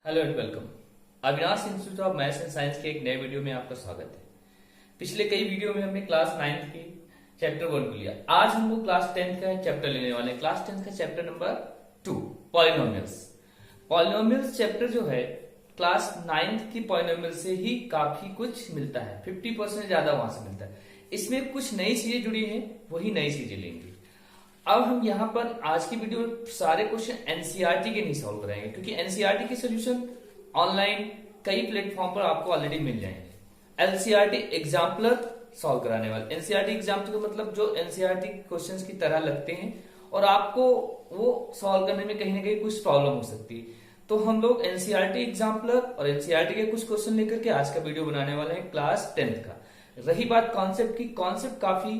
Hello and welcome. Avinash institute of maths and science के एक नए वीडियो में आपका स्वागत है। पिछले कई वीडियो में हमने क्लास 9th की चैप्टर 1 को लिया। आज हम लोग क्लास 10th का चैप्टर लेने वाले हैं। क्लास 10th का chapter number 2 polynomials. Polynomials chapter जो है क्लास 9th की पॉलिनोमियल से ही काफी कुछ मिलता है, 50% ज्यादा वहां से मिलता है। इसमें कुछ नई चीजें जुड़ी हैं, वही नई चीजें लेंगे। अब हम यहाँ पर आज की वीडियो में सारे क्वेश्चन एनसीईआरटी के नहीं सॉल्व कराएंगे, क्योंकि एनसीईआरटी के सॉल्यूशन ऑनलाइन कई प्लेटफॉर्म पर आपको ऑलरेडी मिल जाएंगे। एनसीईआरटी एग्जाम्पलर सॉल्व कराने वाले। एनसीईआरटी एग्जाम्पलर का मतलब जो एनसीईआरटी क्वेश्चंस की तरह लगते हैं और आपको वो सॉल्व करने में कहीं ना कहीं कुछ प्रॉब्लम हो सकती है। तो हम लोग एनसीईआरटी एग्जाम्पलर और एनसीईआरटी के कुछ क्वेश्चन लेकर के आज का वीडियो बनाने वाले हैं क्लास 10th का। रही बात कॉन्सेप्ट की, कॉन्सेप्ट काफी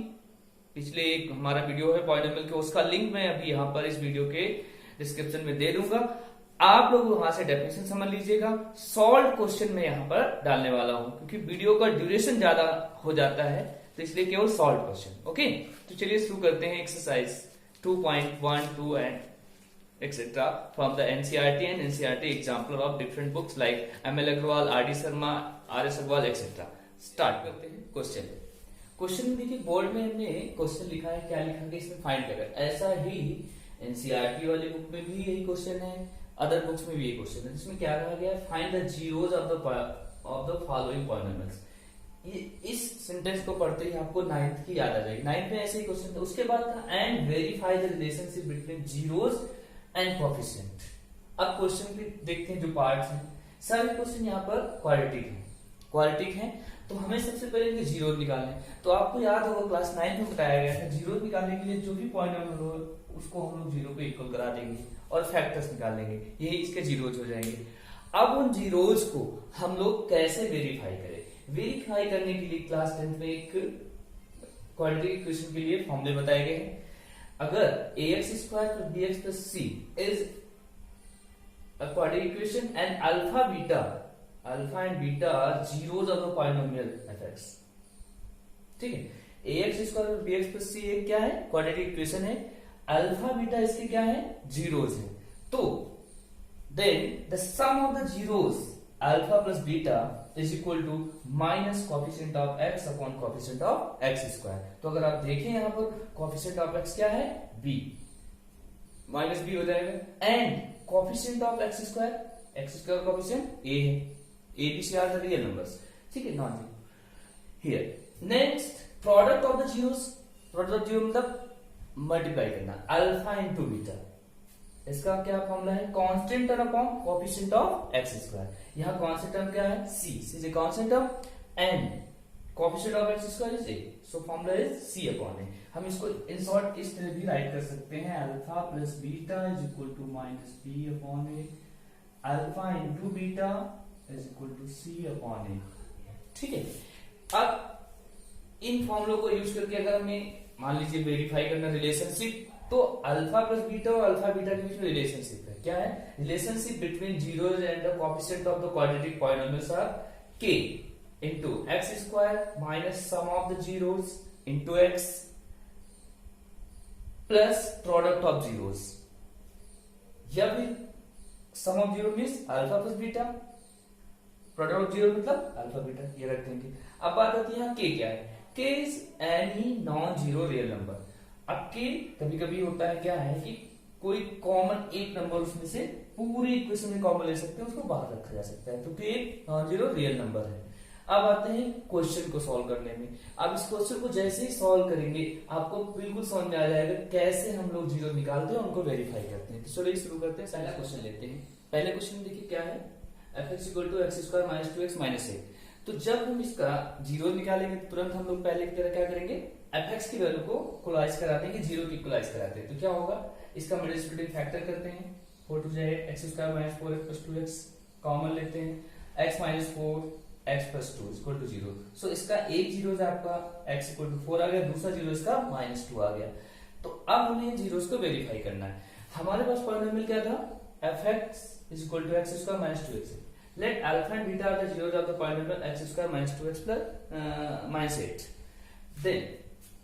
पिछले एक हमारा वीडियो है पॉलिनोमियल के, उसका लिंक मैं अभी यहाँ पर इस वीडियो के डिस्क्रिप्शन में दे दूंगा। आप लोग वहां से डेफिनेशन समझ लीजिएगा। सॉल्व क्वेश्चन मैं यहाँ पर डालने वाला हूं, क्योंकि वीडियो का ड्यूरेशन ज्यादा हो जाता है, तो इसलिए केवल सॉल्व क्वेश्चन। ओके, तो चलिए शुरू करते हैं exercise 2.1, 2 and etcetera from the NCERT and NCERT example of different books like ML Agarwal, RD. Sharma, RS. Agarwal etcetera. Start करते हैं क्वेश्चन। क्वेश्चन में देखिए बोर्ड में हमने क्वेश्चन लिखा है, क्या लिखा है इसमें फाइंड करें। ऐसा ही एनसीईआरटी वाली बुक में भी यही क्वेश्चन है, अदर बुक्स में भी यही क्वेश्चन है, जिसमें क्या कहा गया है, find the zeros of the following polynomials. ये इस सेंटेंस को पढ़ते ही आपको 9th की याद आ जाएगी। 9th में ऐसे ही क्वेश्चन था। उसके बाद था and verify the relationship between zeros and coefficient. अब क्वेश्चन के देखते हैं जो पार्ट्स हैं। सारे क्वेश्चन यहाँ पर क्वाड्रेटिक है, तो हमें सबसे पहले इनके जीरो निकालने हैं। तो आपको याद होगा क्लास 9 में बताया गया था, जीरो निकालने के लिए जो भी पॉलिनोमियल हो उसको हम लोग जीरो पे इक्वल करा देंगे और फैक्टर्स निकाल लेंगे, यही इसके जीरोज हो जाएंगे। अब उन जीरोज को हम लोग कैसे वेरीफाई करें? वेरीफाई करने के लिए क्लास 10th में एक क्वाड्रेटिक इक्वेशन के लिए फॉर्मूले बताए गए हैं। अगर ax square plus bx plus c is a quadratic equation and alpha and beta are zeros of the polynomial fx। ठीक है, ax square plus bx plus c एक क्या है, क्वाड्रेटिक इक्वेशन है। अल्फा बीटा इसके क्या है, जीरोस है। तो then the sum of the zeros alpha plus beta is equal to minus coefficient of x upon coefficient of x square. तो अगर आप देखें यहां पर कोएफिशिएंट ऑफ x क्या है, b, माइनस b हो जाएगा, and coefficient of x square coefficient a है। ABC are the real numbers, ठीक है, non zero. Here next product of the zeros, product of zero मतलब मल्टीप्लाई करना, अल्फा इनटू बीटा। इसका क्या फॉर्मूला है, constant term upon coefficient of x square. यहां constant term क्या है, c is a constant term and coefficient of x square is a, so formula is c upon a। हम इसको in short इस तरह भी राइट कर सकते हैं, alpha plus beta is equal to minus b upon a, alpha into beta is equal to C upon A. ठीक है, अब इन फॉर्मूलों को यूज करके अगर हमें मान लीजिए वेरीफाई करना रिलेशनशिप, तो अल्फा प्लस बीटा और अल्फा बीटा के बीच में रिलेशनशिप है। क्या है, relationship between zeros and the coefficient of the quadratic polynomials are k into x square minus sum of the zeros into x plus product of zeros, या फिर sum of zero means alpha plus beta, product of zero मतलब alpha beta, ये रख देंगे। अब बात आती है यहाँ k क्या है, k is any non zero real number. अब k कभी कभी होता है क्या है कि कोई कॉमन एक नंबर उसमें से पूरी इक्वेशन में कॉमन ले सकते हैं, उसको बाहर रखा जा सकता है, तो k एक नॉन जीरो रियल नंबर है। अब आते हैं क्वेश्चन को सॉल्व करने में। अब इस क्वेश्चन को जैसे ही सॉल्व करेंगे आपको बिल्कुल समझ में आ जाएगा कैसे हम लोग जीरो निकालते हैं, उनको वेरीफाई करते हैं। तो चलिए शुरू करते हैं, पहला क्वेश्चन लेते हैं। पहले क्वेश्चन में देखिए क्या है, fx equal to x square minus 2x minus 8। तो जब हम इसका जीरो निकालेंगे तुरंत हम लोग पहले की तरह क्या करेंगे, fx की वैल्यू को इक्वलाइज करा देंगे, जीरो की इक्वलाइज कराते हैं। तो क्या होगा, इसका मिडिल स्प्लिटिंग फैक्टर करते हैं, 4 टू जाए X square minus 4x plus 2x, common लेते हैं, x minus 4x plus 2 equal to zero. So इसका एक जीरो से आपका x इक्वल टू 4 आ गया, दूसरा जीरो इसका माइनस 2 आ गया। तो अब हमें जीरोस को वेरीफाई करना है। हमारे पास पॉलिनोमियल क्या था, fx is equal to x square minus 2x. Let alpha and beta are the zeros of the polynomial x square minus 2x plus minus 8. Then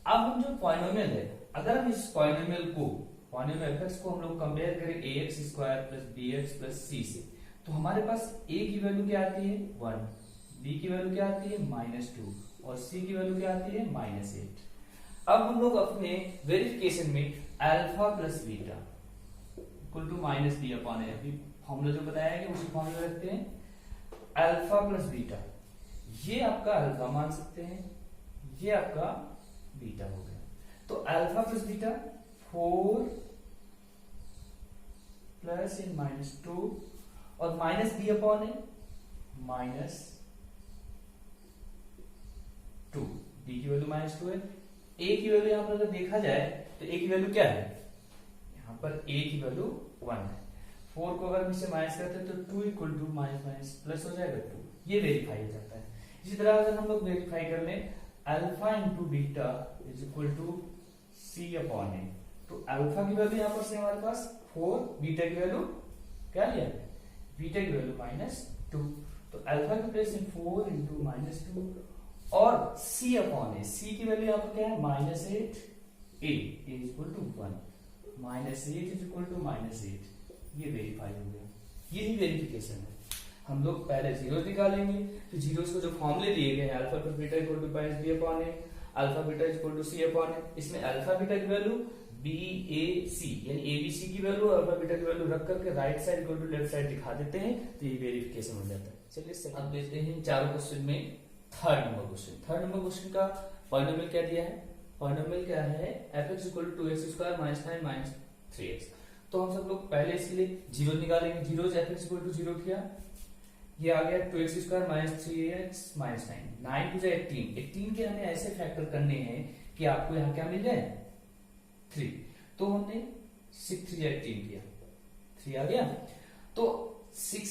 अब हम जो पॉलिनोमियल है, अगर हम इस पॉलिनोमियल को पॉलिनोमियल fx को हम लोग कंपेयर करें ax square plus bx plus c से, तो हमारे पास a की वैल्यू क्या आती है 1, b की वैल्यू क्या आती है -2 और c की वैल्यू क्या आती है -8। अब हम लोग अपने वेरिफिकेशन में alpha plus beta equal to minus B upon A, अभी फॉर्मूला जो बताया है कि उसी फॉर्मूला रखते हैं। अल्फा प्लस बीटा, ये आपका अल्फा मान सकते हैं, ये आपका बीटा हो गया। तो अल्फा प्लस बीटा 4 प्लस इन -2 और माइनस बी अपॉन ए -2, बी की वैल्यू -2 है। ए की वैल्यू यहां पर अगर देखा जाए तो ए की वैल्यू क्या है, यहां पर ए की वैल्यू 1 है। 4 को अगर हम इससे माइनस करते हैं तो 2 इक्वल टू माइनस प्लस हो जाएगा 2, ये वेरीफाई हो जाता है। इसी तरह अगर हम लोग वेरीफाई कर लें alpha into beta is equal to C upon A, तो अल्फा की वैल्यू यहां पर से हमारे पास 4, बीटा की वैल्यू क्या लिया, बीटा की वैल्यू -2, तो अल्फा की प्लेस इन 4 इंटू -2 और c अपॉन ए, c की वैल्यू यहां पर क्या है -8, a is equal to 1, -8 is equal to -8, ये वेरीफाई हो गया। यही वेरिफिकेशन है। हम लोग पहले जीरोस निकालेंगे, तो जीरोस को जो फॉर्मूले दिए गए हैं alpha plus beta equal to minus B upon A, alpha beta equal to C upon A, इसमें अल्फा बीटा की वैल्यू बी ए सी यानी ए बी सी की वैल्यू अल्फा बीटा की वैल्यू रख करके right side equal to left side दिखा देते हैं, तो ये वेरिफिकेशन हो जाता है। चलिए अब देखते हैं चारों क्वेश्चन में third number question. Third number question का पॉलिनोमियल क्या दिया है, पॉलिनोमियल क्या है fx equal to 2x² -9 -3x। तो हम सब लोग पहले इसके लिए जीरो निकालेंगे, जीरो fx इक्वल टू 0 किया, ये आ गया 2x² -3x -9, 9 टू 18, 18 के हमें ऐसे फैक्टर करने हैं कि आपको यहाँ क्या मिल जाए 3, तो हमने 6 3 18 किया, 3 आ गया, तो 6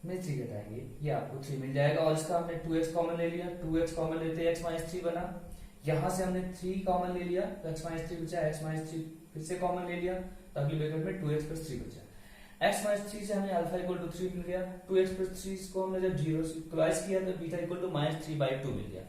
में 3 घटाएंगे, ये आपको 3 मिल जाएगा। और इसका हमने 2x कॉमन ले लिया, 2x कॉमन लेते x -3 बना, यहां से हमने 3 कॉमन ले लिया तो x -3 बचा, x -3 फिर से कॉमन ले लिया तो अगली ब्रैकेट में 2x + 3 बचा। x -3 से हमें अल्फा इक्वल टू 3 मिल गया, 2x + 3 को हमने जब 0 से क्वाइस किया तो बीटा इक्वल टू -3/2 मिल गया।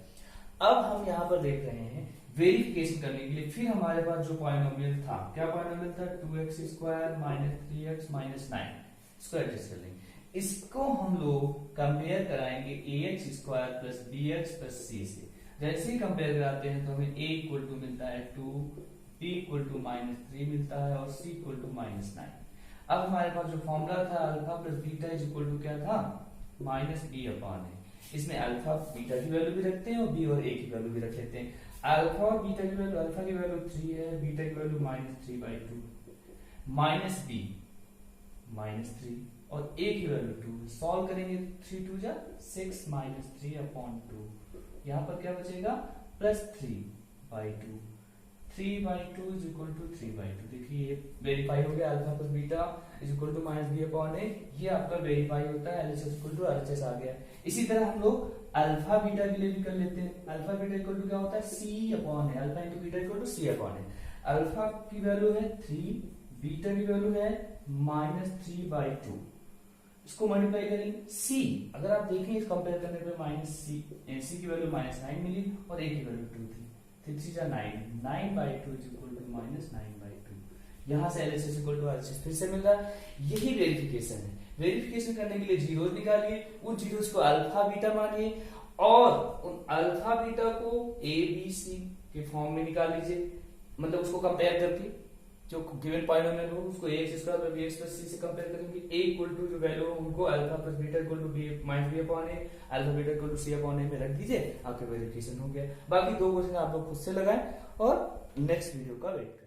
अब हम यहाँ पर देख रहे हैं वेरिफिकेशन करने के लिए फिर हमारे पास जो पॉलिनोमियल था, क्या पॉलिनोमियल था 2x² -3x -9, इसको एडजस्ट कर लेंगे। इसको हम लोग कंपेयर कराएंगे ax² + bx + c से। जैसे ही कंपेयर कराते हैं तो हमें a इक्वल टू मिलता है 2, b इक्वल टू -3 मिलता है और c इक्वल टू -9। अब हमारे पास जो फॉर्मूला था alpha plus beta is equal to क्या था -b अपॉन ए, इसमें अल्फा बीटा की वैल्यू भी रखते हैं और b और a की वैल्यू भी रख लेते हैं। अल्फा और बीटा की वैल्यू, अल्फा की वैल्यू 3 है, बीटा की वैल्यू -3/2, -b -3 और a की वैल्यू 2, सॉल्व करेंगे 3 2 जा 6 -3/2, यहाँ पर क्या बचेगा +3/2, 3/2 इज इक्वल टू 3/2। देखिए ये वेरीफाई हो गया, alpha plus beta is equal to -b upon A, ये आपका वेरीफाई होता है, LHS इक्वल टू RHS आ गया। इसी तरह हम लोग अल्फा बीटा के लिए भी कर लेते हैं। अल्फा बीटा इक्वल टू क्या होता है c upon A, alpha into beta equal to c upon A. Alpha की वैल्यू है 3, बीटा की वैल्यू है -3/2, इसको मल्टीप्लाई करेंगे c, अगर आप देखें इस कंपेयर करने पे c की वैल्यू -9 मिली और a की वैल्यू 2 थी, 3 3 9, 9/2 इज इक्वल टू -9/2। यहां से LHS इक्वल टू RHS फिर से मिल रहा है। यही वेरिफिकेशन है। वेरिफिकेशन करने के लिए जीरोस निकालिए, उन जीरोस को अल्फा बीटा मानिए और उन अल्फा बीटा को a b c के फॉर्म में निकाल लीजिए, मतलब उसको कंपेयर करके जो गिवन पॉलिनोमियल हो उसको ax² bx + c से कंपेयर करेंगे। a इक्वल टू जो वैल्यू हो उनको alpha plus beta equal to -b upon A, alpha beta equal to c upon A में रख दीजिए, आपका वेरिफिकेशन हो गया। बाकी दो क्वेश्चन आप लोग खुद से लगाएं और नेक्स्ट वीडियो का वेट करें।